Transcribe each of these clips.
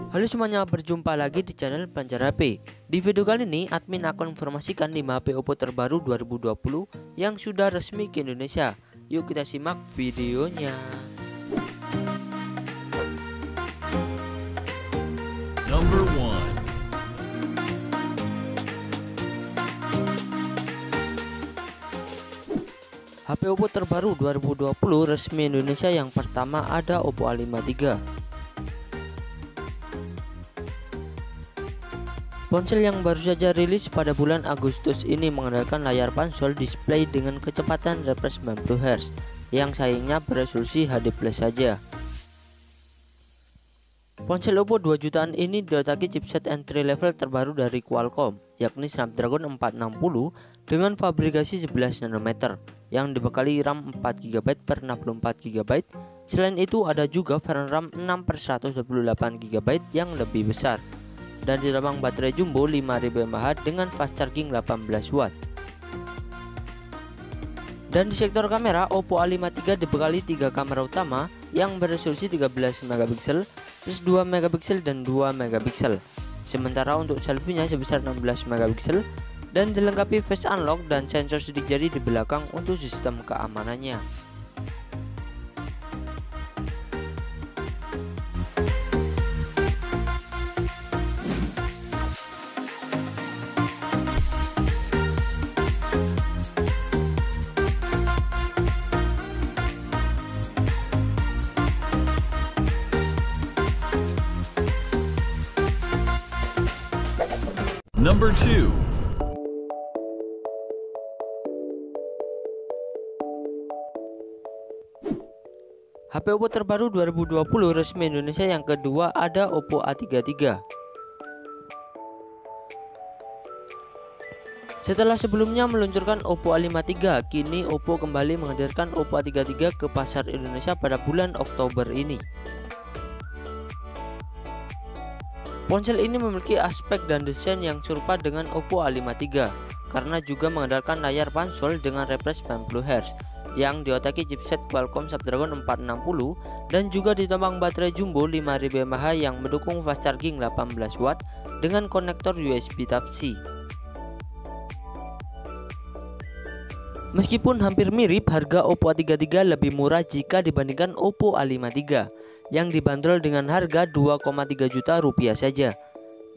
Halo semuanya, berjumpa lagi di channel Belajar HP. Di video kali ini, admin akan informasikan 5 HP Oppo terbaru 2020 yang sudah resmi ke Indonesia. Yuk kita simak videonya. Number 1. HP Oppo terbaru 2020 resmi Indonesia. Yang pertama ada Oppo A53 III. Ponsel yang baru saja rilis pada bulan Agustus ini mengandalkan layar pansel display dengan kecepatan refresh 90Hz yang sayangnya beresolusi HD+ saja. Ponsel Oppo 2 jutaan ini diotaki chipset entry level terbaru dari Qualcomm, yakni Snapdragon 460 dengan fabrikasi 11 nanometer yang dibekali RAM 4GB per 64GB. Selain itu ada juga varian RAM 6/128GB yang lebih besar dan ditambah baterai jumbo 5000 mAh dengan fast charging 18 watt. Dan di sektor kamera, Oppo A53 dibekali 3 kamera utama yang beresolusi 13MP, plus 2MP dan 2MP. Sementara untuk selfie-nya sebesar 16MP dan dilengkapi face unlock dan sensor sidik jari di belakang untuk sistem keamanannya. Number 2. HP Oppo terbaru 2020 resmi Indonesia yang kedua ada Oppo A33. Setelah sebelumnya meluncurkan Oppo A53, kini Oppo kembali menghadirkan Oppo A33 ke pasar Indonesia pada bulan Oktober ini. Ponsel ini memiliki aspek dan desain yang serupa dengan Oppo A53 karena juga mengandalkan layar pansel dengan refresh 90Hz yang diotaki chipset Qualcomm Snapdragon 460 dan juga ditambah baterai jumbo 5000 mAh yang mendukung fast charging 18 watt dengan konektor USB Type-C. Meskipun hampir mirip, harga Oppo A33 lebih murah jika dibandingkan Oppo A53 yang dibanderol dengan harga 2,3 juta rupiah saja.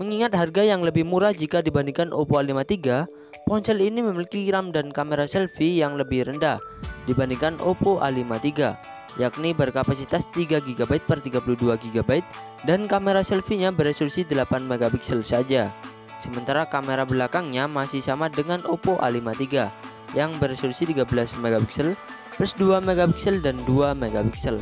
Mengingat harga yang lebih murah jika dibandingkan Oppo A53, ponsel ini memiliki RAM dan kamera selfie yang lebih rendah dibandingkan Oppo A53, yakni berkapasitas 3GB per 32GB dan kamera selfie-nya beresolusi 8MP saja. Sementara kamera belakangnya masih sama dengan Oppo A53 yang beresolusi 13MP plus 2MP dan 2MP.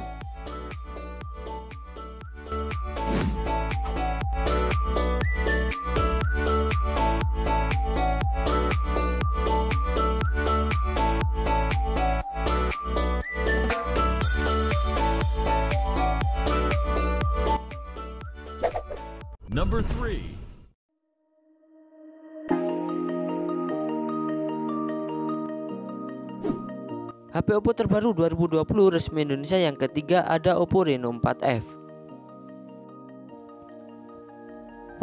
Number 3. HP Oppo terbaru 2020 resmi Indonesia yang ketiga ada Oppo Reno 4F.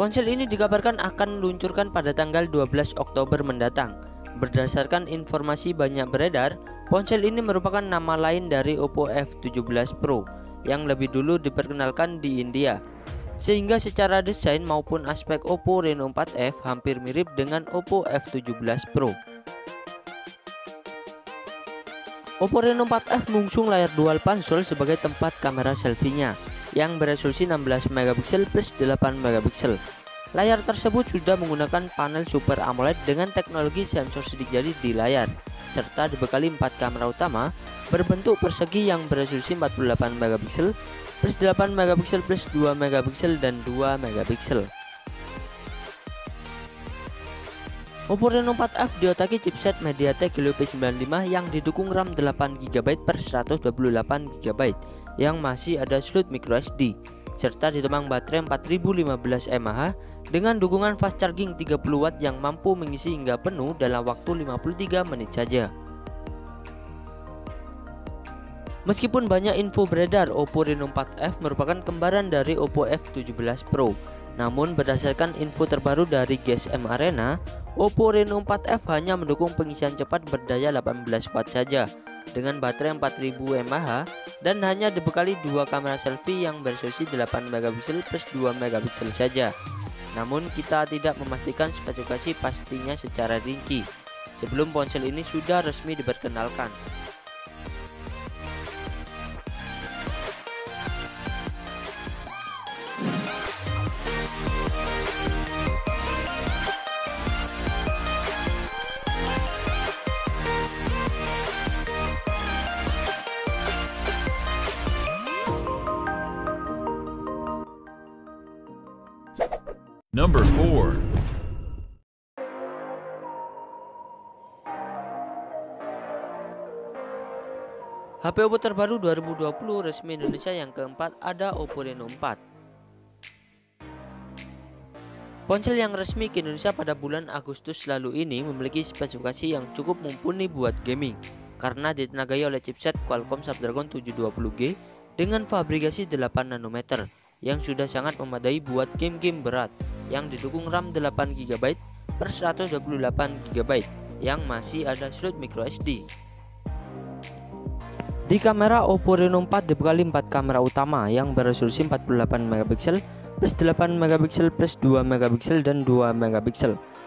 Ponsel ini dikabarkan akan diluncurkan pada tanggal 12 Oktober mendatang. Berdasarkan informasi banyak beredar, ponsel ini merupakan nama lain dari Oppo F17 Pro yang lebih dulu diperkenalkan di India. Sehingga secara desain maupun aspek Oppo Reno 4F hampir mirip dengan Oppo F17 Pro. Oppo Reno 4F mengusung layar dual pansel sebagai tempat kamera selfie-nya yang beresolusi 16MP plus 8MP. Layar tersebut sudah menggunakan panel Super AMOLED dengan teknologi sensor sidik jari di layar serta dibekali 4 kamera utama berbentuk persegi yang beresolusi 48MP plus 8MP plus 2MP dan 2MP. Oppo Reno 4F diotaki chipset MediaTek Helio P95 yang didukung RAM 8GB per 128GB yang masih ada slot microSD serta ditambah baterai 4015 mAh dengan dukungan fast charging 30 watt yang mampu mengisi hingga penuh dalam waktu 53 menit saja. Meskipun banyak info beredar Oppo Reno 4F merupakan kembaran dari Oppo F17 Pro, namun berdasarkan info terbaru dari GSM Arena, Oppo Reno 4F hanya mendukung pengisian cepat berdaya 18 watt saja dengan baterai 4000 mAh dan hanya dibekali dua kamera selfie yang beresolusi 8 megapiksel plus 2 megapiksel saja. Namun kita tidak memastikan spesifikasi pastinya secara rinci sebelum ponsel ini sudah resmi diperkenalkan. Number 4. HP Oppo terbaru 2020 resmi Indonesia yang keempat ada Oppo Reno 4. Ponsel yang resmi ke Indonesia pada bulan Agustus lalu ini memiliki spesifikasi yang cukup mumpuni buat gaming karena ditenagai oleh chipset Qualcomm Snapdragon 720G dengan fabrikasi 8 nanometer yang sudah sangat memadai buat game-game berat yang didukung RAM 8GB per 128GB yang masih ada slot microSD. Di kamera Oppo Reno 4 dibekali 4 kamera utama yang beresolusi 48MP plus 8MP plus 2MP dan 2MP.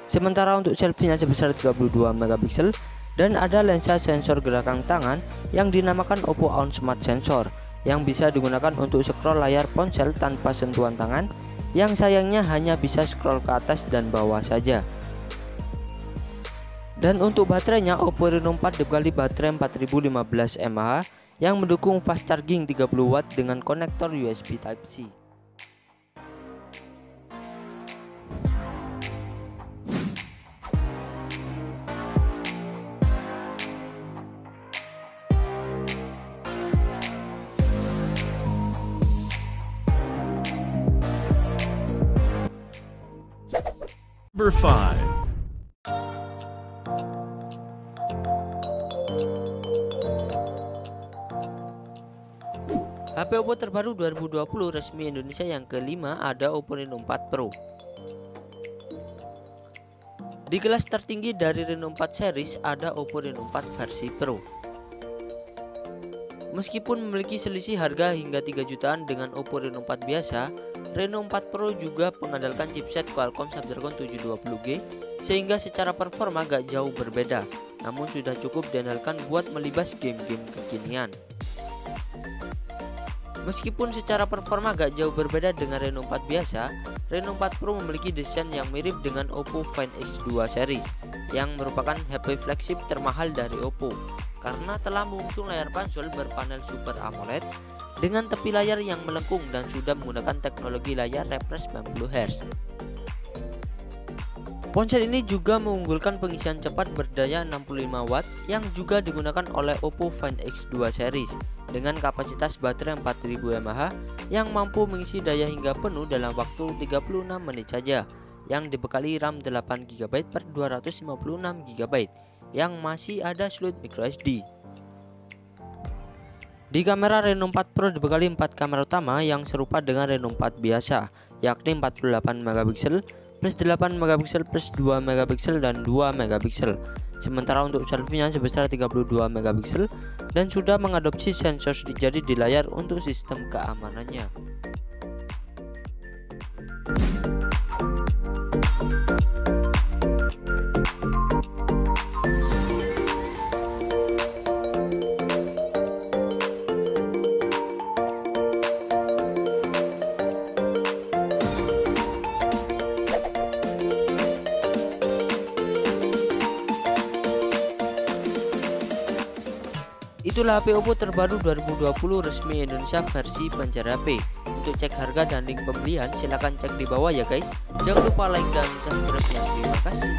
Sementara untuk selfie-nya sebesar 32MP dan ada lensa sensor gerakan tangan yang dinamakan Oppo On Smart Sensor yang bisa digunakan untuk scroll layar ponsel tanpa sentuhan tangan, yang sayangnya hanya bisa scroll ke atas dan bawah saja. Dan untuk baterainya Oppo Reno 4 dibekali baterai 4015 mAh yang mendukung fast charging 30W dengan konektor USB Type-C. Number 5. HP Oppo terbaru 2020 resmi Indonesia yang kelima ada Oppo Reno 4 Pro. Di kelas tertinggi dari Reno 4 series ada Oppo Reno 4 versi Pro. Meskipun memiliki selisih harga hingga 3 jutaan dengan Oppo Reno 4 biasa, Reno 4 Pro juga mengandalkan chipset Qualcomm Snapdragon 720G sehingga secara performa gak jauh berbeda, namun sudah cukup diandalkan buat melibas game-game kekinian. Meskipun secara performa gak jauh berbeda dengan Reno 4 biasa, Reno 4 Pro memiliki desain yang mirip dengan Oppo Find X2 series yang merupakan HP flagship termahal dari Oppo karena telah mengusung layar ponsel berpanel Super AMOLED dengan tepi layar yang melengkung dan sudah menggunakan teknologi layar refresh 90Hz. Ponsel ini juga mengunggulkan pengisian cepat berdaya 65W yang juga digunakan oleh Oppo Find X2 series dengan kapasitas baterai 4000 mAh yang mampu mengisi daya hingga penuh dalam waktu 36 menit saja, yang dibekali RAM 8GB per 256GB yang masih ada slot microSD. Di kamera Reno 4 Pro dibekali 4 kamera utama yang serupa dengan Reno 4 biasa, yakni 48MP plus 8MP plus 2MP dan 2MP. Sementara untuk selfie-nya sebesar 32MP dan sudah mengadopsi sensor sidik jari di layar untuk sistem keamanannya. Itulah HP Oppo terbaru 2020 resmi Indonesia versi pencari HP. Untuk cek harga dan link pembelian silahkan cek di bawah ya guys. Jangan lupa like dan subscribe-nya. Terima kasih.